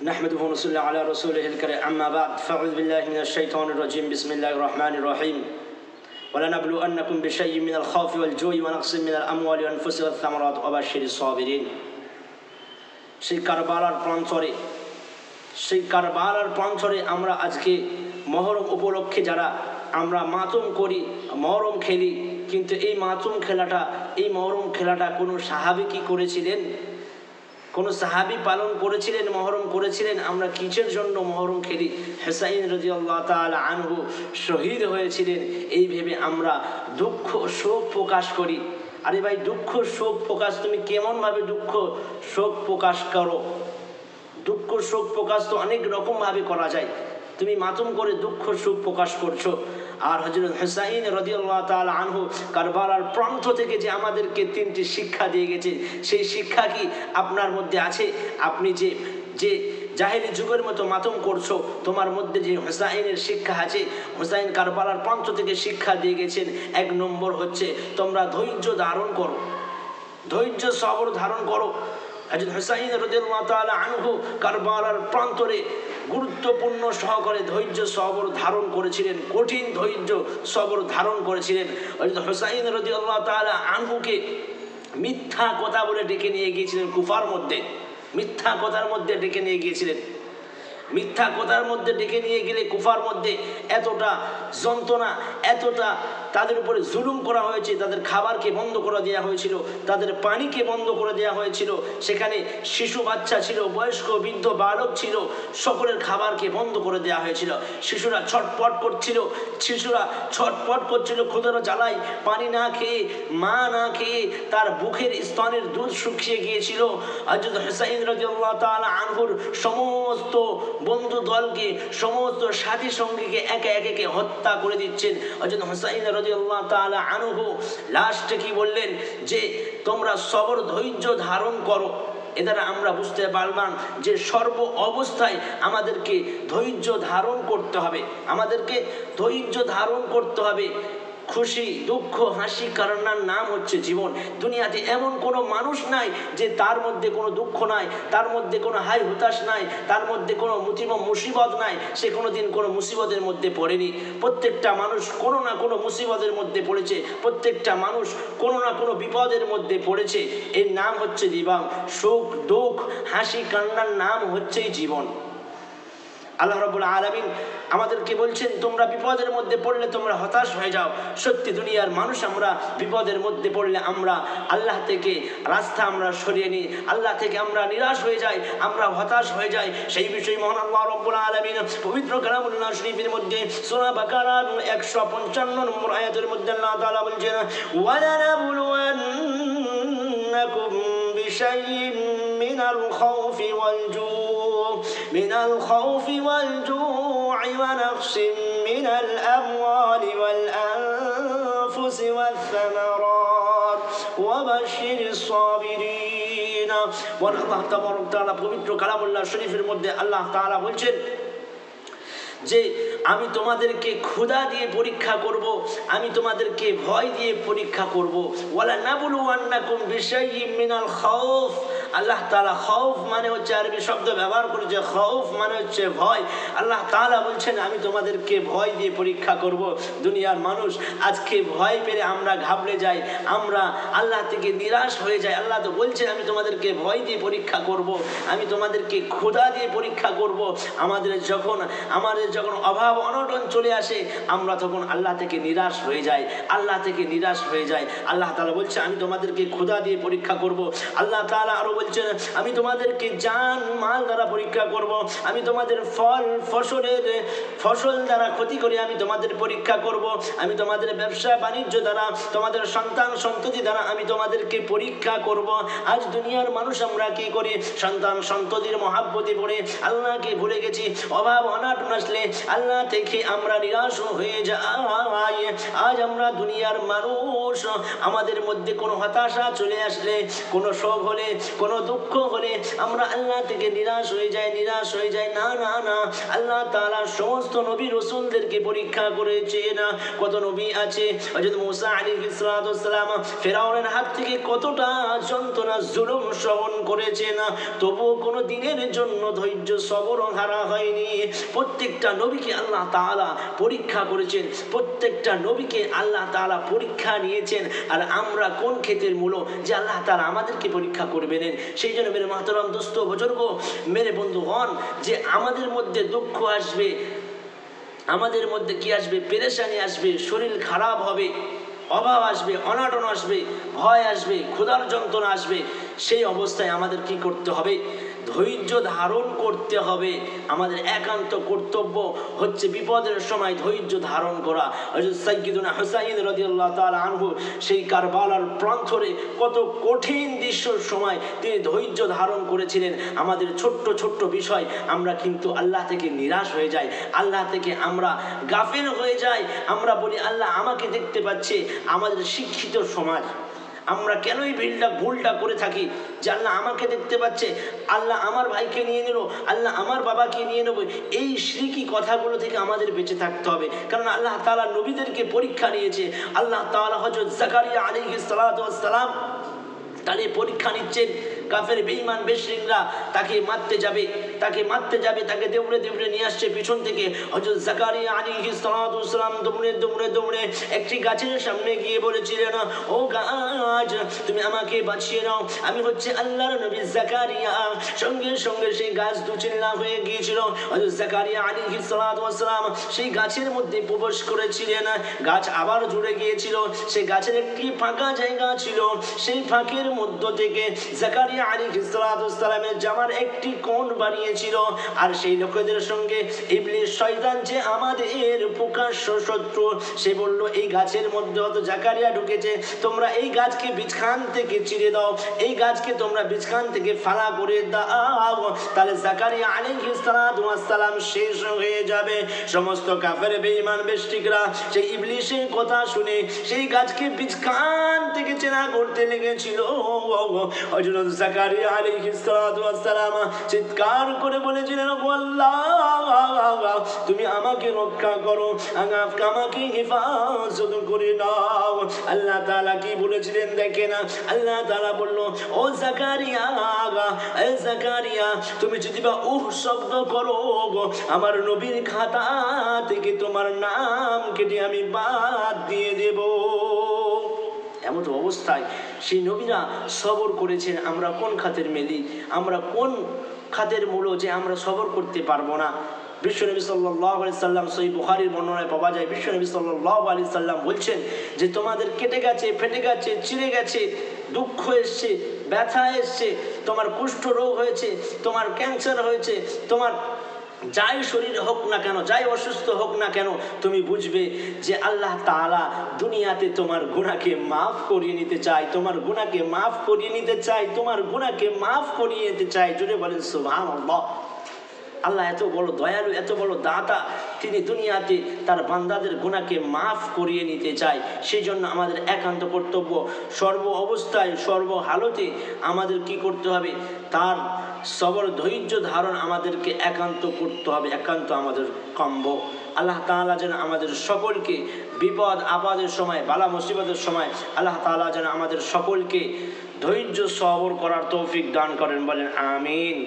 نحمده ونصلي على رسوله الكريم أما بعد فأعوذ بالله من الشيطان الرجيم بسم الله الرحمن الرحيم ولنبلونكم بشيء من الخوف والجوع ونقص من الأموال والأنفس والثمرات وبشر الصابرين সেই কারবালার প্রান্তরে আমরা আজকে মহরম উপলক্ষে যারা আমরা মাতম করি, মহরম খেলি, কিন্তু এই মহরম খেলাটা কোনো সাহাবী কি করেছিলেন? কোন সাহাবী পালন করেছিলেন, মহরম করেছিলেন? আমরা কিসের জন্য মহরম খেলি? হুসাইন রাদিয়াল্লাহু তাআলা আনহু শহীদ হয়েছিলেন, এই ভেবে আমরা দুঃখ শোক প্রকাশ করি। আরে ভাই, দুঃখ শোক প্রকাশ তুমি কেমন ভাবে দুঃখ শোক প্রকাশ করো? দুঃখ শোক প্রকাশ তো অনেক রকম ভাবে করা যায়। তুমি মাতম করে দুঃখ শোক প্রকাশ করছো। আর হযরত হুসাইন রাদিয়াল্লাহু তাআলা আনহু কারবালার প্রান্ত থেকে যে আমাদেরকে তিনটি শিক্ষা দিয়ে গেছে, সেই শিক্ষা কি আপনার মধ্যে আছে? আপনি যে জাহেলি যুগের মতো মাতম করছো, তোমার মধ্যে যে হুসাইনের শিক্ষা আছে, হুসাইন কারবালার প্রান্ত থেকে শিক্ষা দিয়ে গেছেন। এক নম্বর হচ্ছে তোমরা ধৈর্য ধারণ করো, ধৈর্য সবর ধারণ করো। হযরত হুসাইন রাদিয়াল্লাহু তাআলা আনহু কারবালার প্রান্তরে গুরুত্বপূর্ণ সহকারে ধৈর্য সবর ধারণ করেছিলেন, কঠিন ধৈর্য সবর ধারণ করেছিলেন। হযরত হুসাইন রাদিয়াল্লাহু তাআলা আনহুকে মিথ্যা কথা বলে ডেকে নিয়ে গিয়েছিলেন কুফার মধ্যে, মিথ্যা কথার মধ্যে ডেকে নিয়ে গিয়েছিলেন। মিথ্যা কথার মধ্যে ডেকে নিয়ে গেলে কুফার মধ্যে এতটা যন্ত্রণা, এতটা তাদের উপরে জুলুম করা হয়েছে, তাদের খাবারকে বন্ধ করে দেওয়া হয়েছিল, তাদের পানিকে বন্ধ করে দেওয়া হয়েছিল। সেখানে শিশু বাচ্চা ছিল, বয়স্ক বৃদ্ধ বালক ছিল, সকলের খাবারকে বন্ধ করে দেওয়া হয়েছিল। শিশুরা ছটপট করছিল ক্ষুধার জ্বালায়, পানি না খেয়ে, মা না খেয়ে তার বুকের স্তনের দুধ শুকিয়ে গিয়েছিল। হযরত হুসাইন রাদিয়াল্লাহু তাআলা আনহুর সমস্ত বন্ধু দলকে, সমস্ত সাথী সঙ্গীকে একে একে হত্যা করে দিচ্ছেন। হযরত হুসাইন রাদিয়াল্লাহু তাআলা আনহু লাস্টে কি বললেন? যে তোমরা সবর ধৈর্য ধারণ করো। এ দ্বারা আমরা বুঝতে পারলাম যে সর্ব অবস্থায় আমাদেরকে ধৈর্য ধারণ করতে হবে, আমাদেরকে ধৈর্য ধারণ করতে হবে। খুশি দুঃখ হাসি কান্নার নাম হচ্ছে জীবন। দুনিয়াতে এমন কোনো মানুষ নাই যে তার মধ্যে কোনো দুঃখ নাই, তার মধ্যে কোনো হাই হুতাশ নাই, তার মধ্যে কোনো মুসিবত নাই, সে কোনোদিন কোনো মুসিবতের মধ্যে পড়েনি। প্রত্যেকটা মানুষ কোনো না কোনো মুসিবতের মধ্যে পড়েছে, প্রত্যেকটা মানুষ কোনো না কোনো বিপদের মধ্যে পড়েছে। এর নাম হচ্ছে জীবন। সুখ দুঃখ হাসি কান্নার নাম হচ্ছে জীবন। আল্লাহ রাব্বুল আলামিন আমাদেরকে বলছেন তোমরা বিপদের মধ্যে পড়লে তোমরা হতাশ হয়ে যাও। সত্যি দুনিয়ার মানুষ আমরা বিপদের মধ্যে পড়লে আমরা আল্লাহ থেকে রাস্তা আমরা সরিয়ে নিই, আল্লাহ থেকে আমরা নিরাশ হয়ে যাই, আমরা হতাশ হয়ে যাই। সেই বিষয়ে মহান আল্লাহ রাব্বুল আলামিন পবিত্র কালামুল্লাহ শরীফের মধ্যে সূরা বাকারার 155 নম্বর আয়াতের মধ্যে আল্লাহ তাআলা বলছেন ওয়ালানাবলুওয়ান্নাকুম বিশাইইন মিনাল খাউফি ওয়াল من الخوف والجوع ونقص من الأموال والأنفس والثمرات وبشر الصابرين। والله تبارك وتعالى পবিত্র কালামুল্লাহ শরীফের মধ্যে আল্লাহ তাআলা বলছেন যে আমি তোমাদেরকে ক্ষুধা দিয়ে পরীক্ষা করব, আমি তোমাদেরকে ভয় দিয়ে পরীক্ষা করব। ওয়ালা নাবলুওয়ান্নাকুম বিশাইইম মিনাল খাউফ। আল্লাহ তাআলা খাউফ মানে হচ্ছে আরবি শব্দ ব্যবহার করেছে, খাউফ মানে হচ্ছে ভয়। আল্লাহ তাআলা বলছেন আমি তোমাদেরকে ভয় দিয়ে পরীক্ষা করব। দুনিয়ার মানুষ আজকে ভয় পেলে আমরা ঘাবড়ে যাই, আমরা আল্লাহ থেকে নিরাশ হয়ে যাই। আল্লাহ তো বলছেন আমি তোমাদেরকে ভয় দিয়ে পরীক্ষা করব, আমি তোমাদেরকে ক্ষুধা দিয়ে পরীক্ষা করব। আমাদের যখন অভাব অনটন চলে আসে আমরা তখন আল্লাহ থেকে নিরাশ হয়ে যাই, আল্লাহ থেকে নিরাশ হয়ে যাই। আল্লাহ তাআলা বলছে আমি তোমাদেরকে ক্ষুধা দিয়ে পরীক্ষা করব। আল্লাহ তাআলা আরো বলছেন আমি তোমাদেরকে জান মাল দ্বারা পরীক্ষা করব, আমি তোমাদের ফসল দ্বারা ক্ষতি করে আমি তোমাদের পরীক্ষা করব, আমি তোমাদের ব্যবসা বাণিজ্য দ্বারা, তোমাদের সন্তান সন্ততি দ্বারা আমি তোমাদেরকে পরীক্ষা করব। আজ দুনিয়ার মানুষ আমরা কি করি? সন্তান সন্ততির মহাব্বতে পড়ে আল্লাহকে ভুলে গেছি। অভাব অনাটন আসলে আল্লাহ থেকে আমরা নিরাশ হয়ে যাই। আজ আমরা দুনিয়ার মানুষ আমাদের মধ্যে কোনো হতাশা চলে আসলে, কোনো শোক হলে, কোনো দুঃখ হলে আমরা আল্লাহ থেকে নিরাশ হয়ে যাই। না না না, আল্লাহ তাআলা সমস্ত নবী রাসূলদেরকে পরীক্ষা করেছেন। কত নবী আছে, হযরত মুসা আলাইহিস সালাম ফেরাউনের হাত থেকে কতটা যন্ত্রণা জুলুম সহন করেছেন, তবুও কোনো দিনের জন্য ধৈর্য সবর হারা হয়নি। প্রত্যেকটা নবীকে আল্লাহ তাআলা পরীক্ষা করেছেন, প্রত্যেকটা নবীকে আল্লাহ তাআলা পরীক্ষা নিয়েছেন। আর আমরা কোন ক্ষেতের মূল যে আল্লাহ তাআলা আমাদেরকে পরীক্ষা করবেন? সেই জন্য মেরে মাহতারাম দোস্ত বুজুর্গ, মেরে বন্ধুগণ, যে আমাদের মধ্যে দুঃখ আসবে, আমাদের মধ্যে কি আসবে? পেরেশানি আসবে, শরীর খারাপ হবে, অভাব আসবে, অনাটন আসবে, ভয় আসবে, ক্ষুধার যন্ত্রণা আসবে। সেই অবস্থায় আমাদের কি করতে হবে? ধৈর্য ধারণ করতে হবে। আমাদের একান্ত কর্তব্য হচ্ছে বিপদের সময় ধৈর্য ধারণ করা। হযরত সাইয়্যিদুনা হুসাইন রাদিয়াল্লাহু তাআলা আনহু সেই কারবালার প্রান্তরে কত কঠিন দৃশ্যের সময় তিনি ধৈর্য ধারণ করেছিলেন। আমাদের ছোট্ট ছোট্ট বিষয় আমরা কিন্তু আল্লাহ থেকে নিরাশ হয়ে যাই, আল্লাহ থেকে আমরা গাফিল হয়ে যাই। আমরা বলি আল্লাহ আমাকে দেখতে পাচ্ছে। আমাদের শিক্ষিত সমাজ আমরা কেন এই ভুলটা করে থাকি যে আল্লাহ আমাকে দেখতে পাচ্ছে, আল্লাহ আমার ভাইকে নিয়ে নিল, আল্লাহ আমার বাবাকে নিয়ে নেব। এই শিরকি কথাগুলো থেকে আমাদের বেঁচে থাকতে হবে। কারণ আল্লাহ তাআলা নবীদেরকে পরীক্ষা নিয়েছে। আল্লাহ তাআলা হযরত জাকারিয়া আলাইহিস সালাম তাহলে পরীক্ষা নিচ্ছেন। কাফের বেঈমান বেশরিকরা তাকে মারতে যাবে, তাকে দৌড়ে নিয়ে আসছে পিছন থেকে। হযরত জাকারিয়া আলাইহিস সালাম দৌড়ে একটি গাছের সামনে গিয়ে বলেছিলেন, ও গাছ, তুমি আমাকে বাঁচিয়ে নাও, আমি হচ্ছে আল্লাহর নবী জাকারিয়া। সঙ্গে সঙ্গে সেই গাছ দুচিল্লা হয়ে গিয়েছিল। হযরত জাকারিয়া আলাইহিস সালাম সেই গাছের মধ্যে প্রবেশ করেছিলেন। গাছ আবার জুড়ে গিয়েছিল। সেই গাছের একটি ফাঁকা জায়গা ছিল, সেই ফাঁকের মধ্য থেকে জাকারিয়া আলাইহিস সালামের জামার একটি কোণ বানিয়েছিল। আর সেই লোকেদের সঙ্গে ইবলিস শয়তান, যে আমাদের প্রকাশ্য শত্রু, সে বলল এই গাছের মধ্যে হয়তো জাকারিয়া ঢুকেছে, তোমরা এই গাছকে বীজখান থেকে চিরে দাও, এই গাছকে তোমরা বীজখান থেকে ফালা করে দাও, তাহলে জাকারিয়া আলাইহিস সালাম শেষ হয়ে যাবে। সমস্ত কাফের বেঈমান বেশরিকরা সেই ইবলিসের কথা শুনে সেই গাছকে বীজখান থেকে চেনা করতে লেগেছিল। হযরত জাকারিয়া আলাইহিস সালাম চিৎকার করে বলেছিলেন, আল্লাহ তুমি আমাকে রক্ষা করো, আমাকে হেফাজত করে নাও। আল্লাহ তাআলা কি বলেছিলেন দেখেন, আল্লাহ তাআলা বলল, ও জাকারিয়া, তুমি যদি বা শব্দ করো, আমার নবীর খাতা থেকে তোমার নাম কেটে আমি বাদ দিয়ে দেব। এমন অবস্থায় সেই নবীরা সবর করেছেন। আমরা কোন খাতের মেলি, আমরা কোন খাতের মূল যে আমরা সবর করতে পারবো না? বিশ্বনবী সাল্লাল্লাহু আলাইহি সাল্লাম, সহিহ বুখারীর বর্ণনায় পাওয়া যায়, বিশ্বনবী সাল্লাল্লাহু আলাইহি সাল্লাম বলছেন যে তোমাদের কেটে গেছে, ফেটে গেছে, চিড়ে গেছে, দুঃখ এসছে, ব্যথা এসছে, তোমার কুষ্ঠ রোগ হয়েছে, তোমার ক্যান্সার হয়েছে, তোমার যাই শরীর হোক না কেন, যাই অসুস্থ হোক না কেন, তুমি বুঝবে যে আল্লাহ তাআলা দুনিয়াতে তোমার গুনাহকে মাফ করিয়ে নিতে চায়, তোমার গুনাহকে মাফ করিয়ে নিতে চায়, তোমার গুনাহকে মাফ করিয়ে নিতে চায়। জুড়ে বলেন সুবহানাল্লাহ। আল্লাহ এত বড় দয়ালু, এত বড় দাতা, তিনি দুনিয়াতে তার বান্দাদের গুনাহকে মাফ করিয়ে নিতে চায়। সেই জন্য আমাদের একান্ত কর্তব্য, সর্ব অবস্থায় সর্ব হালতে আমাদের কি করতে হবে? তার সবর ধৈর্য ধারণ আমাদেরকে একান্ত করতে হবে, একান্ত আমাদের কাম্য। আল্লাহ তাআলা যেন আমাদের সকলকে বিপদ আপদের সময়, বালা মুসিবতের সময় আল্লাহ তাআলা যেন আমাদের সকলকে ধৈর্য সবর করার তৌফিক দান করেন। বলেন আমিন।